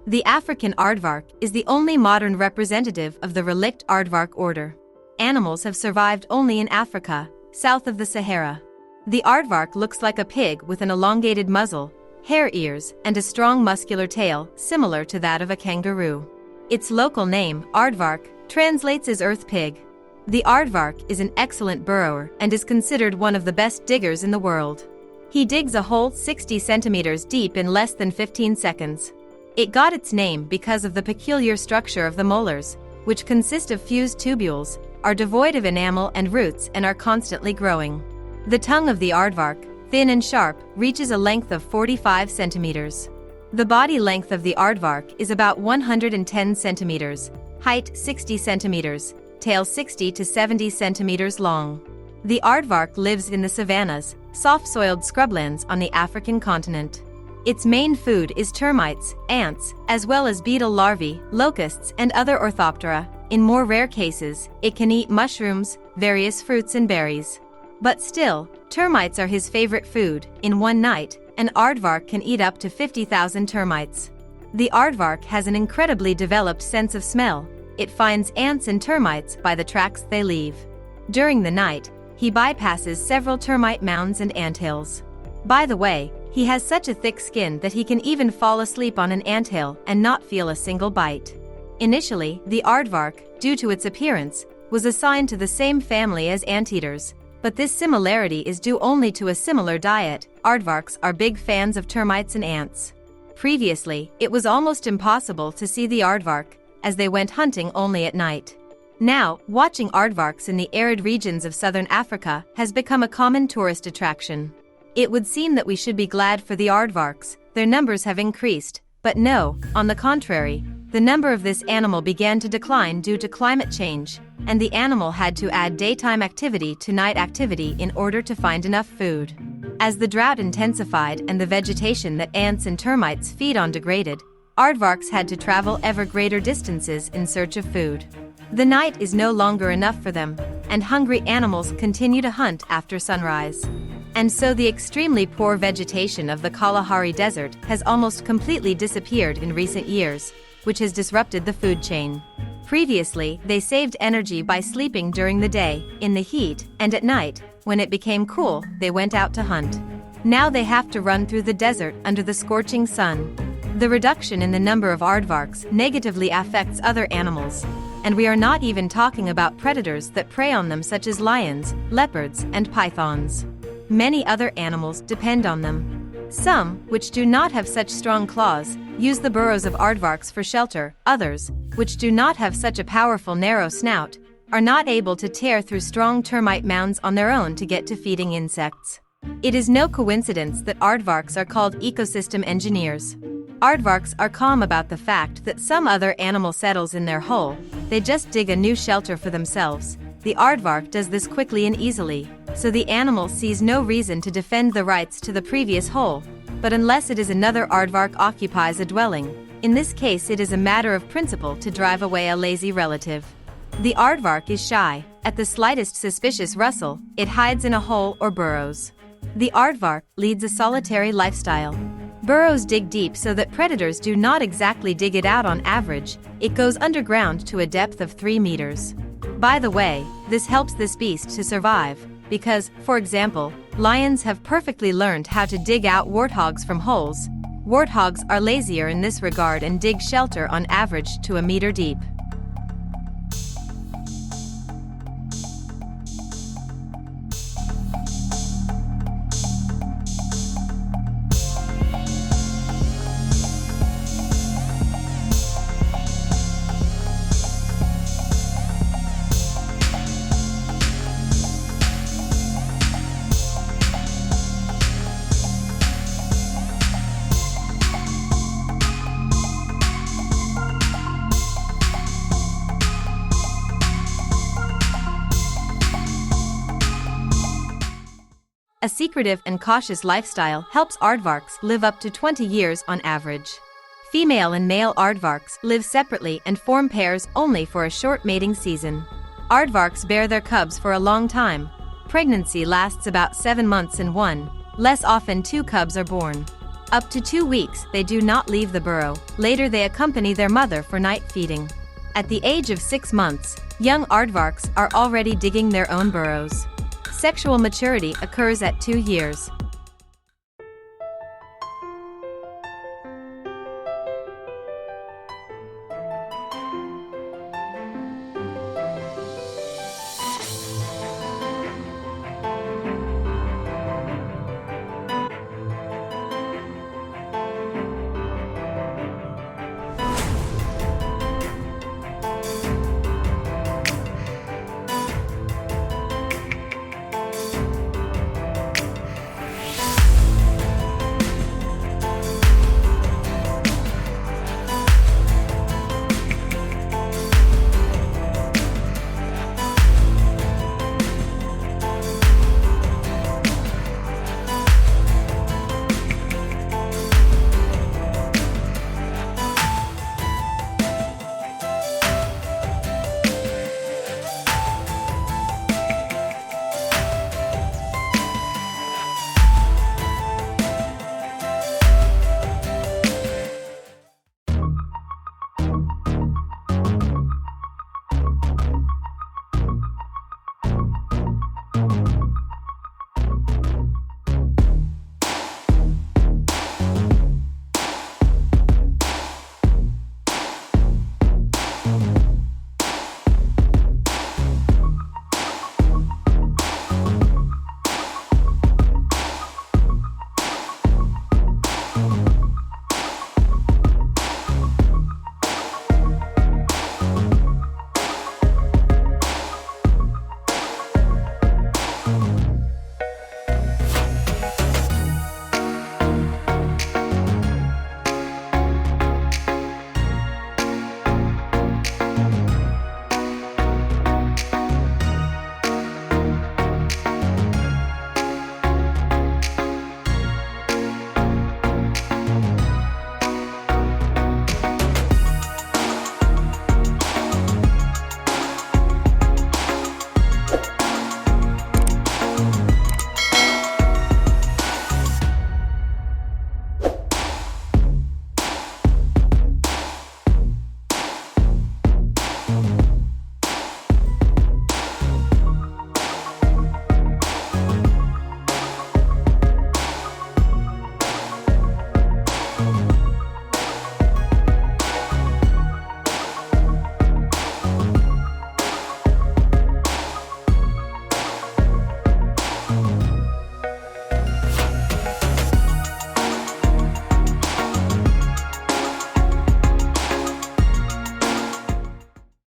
The African aardvark is the only modern representative of the relict aardvark order. Animals have survived only in Africa, south of the Sahara. The aardvark looks like a pig with an elongated muzzle, hare ears, and a strong muscular tail similar to that of a kangaroo. Its local name, aardvark, translates as earth pig. The aardvark is an excellent burrower and is considered one of the best diggers in the world. He digs a hole 60 centimeters deep in less than 15 seconds. It got its name because of the peculiar structure of the molars, which consist of fused tubules, are devoid of enamel and roots and are constantly growing. The tongue of the aardvark, thin and sharp, reaches a length of 45 centimeters. The body length of the aardvark is about 110 centimeters, height 60 centimeters, tail 60 to 70 centimeters long. The aardvark lives in the savannas, soft-soiled scrublands on the African continent. Its main food is termites, ants, as well as beetle larvae, locusts, and other orthoptera. In more rare cases, it can eat mushrooms, various fruits and berries. But still, termites are his favorite food. In one night, an aardvark can eat up to 50,000 termites. The aardvark has an incredibly developed sense of smell. It finds ants and termites by the tracks they leave. During the night, he bypasses several termite mounds and anthills. By the way, he has such a thick skin that he can even fall asleep on an anthill and not feel a single bite. Initially, the aardvark, due to its appearance, was assigned to the same family as anteaters, but this similarity is due only to a similar diet. Aardvarks are big fans of termites and ants. Previously, it was almost impossible to see the aardvark, as they went hunting only at night. Now, watching aardvarks in the arid regions of southern Africa has become a common tourist attraction. It would seem that we should be glad for the aardvarks, their numbers have increased, but no, on the contrary, the number of this animal began to decline due to climate change, and the animal had to add daytime activity to night activity in order to find enough food. As the drought intensified and the vegetation that ants and termites feed on degraded, aardvarks had to travel ever greater distances in search of food. The night is no longer enough for them, and hungry animals continue to hunt after sunrise. And so the extremely poor vegetation of the Kalahari Desert has almost completely disappeared in recent years, which has disrupted the food chain. Previously, they saved energy by sleeping during the day, in the heat, and at night, when it became cool, they went out to hunt. Now they have to run through the desert under the scorching sun. The reduction in the number of aardvarks negatively affects other animals, and we are not even talking about predators that prey on them such as lions, leopards, and pythons. Many other animals depend on them. Some, which do not have such strong claws, use the burrows of aardvarks for shelter. Others, which do not have such a powerful narrow snout, are not able to tear through strong termite mounds on their own to get to feeding insects. It is no coincidence that aardvarks are called ecosystem engineers. Aardvarks are calm about the fact that some other animal settles in their hole. They just dig a new shelter for themselves. The aardvark does this quickly and easily, so the animal sees no reason to defend the rights to the previous hole, but unless it is another aardvark occupies a dwelling, in this case it is a matter of principle to drive away a lazy relative. The aardvark is shy. At the slightest suspicious rustle, it hides in a hole or burrows. The aardvark leads a solitary lifestyle. Burrows dig deep so that predators do not exactly dig it out on average. It goes underground to a depth of 3 meters. By the way, this helps this beast to survive, because, for example, lions have perfectly learned how to dig out warthogs from holes. Warthogs are lazier in this regard and dig shelter on average to a meter deep. A secretive and cautious lifestyle helps aardvarks live up to 20 years on average. Female and male aardvarks live separately and form pairs only for a short mating season. Aardvarks bear their cubs for a long time. Pregnancy lasts about 7 months and less often 2 cubs are born. Up to 2 weeks they do not leave the burrow, later they accompany their mother for night feeding. At the age of 6 months, young aardvarks are already digging their own burrows. Sexual maturity occurs at 2 years.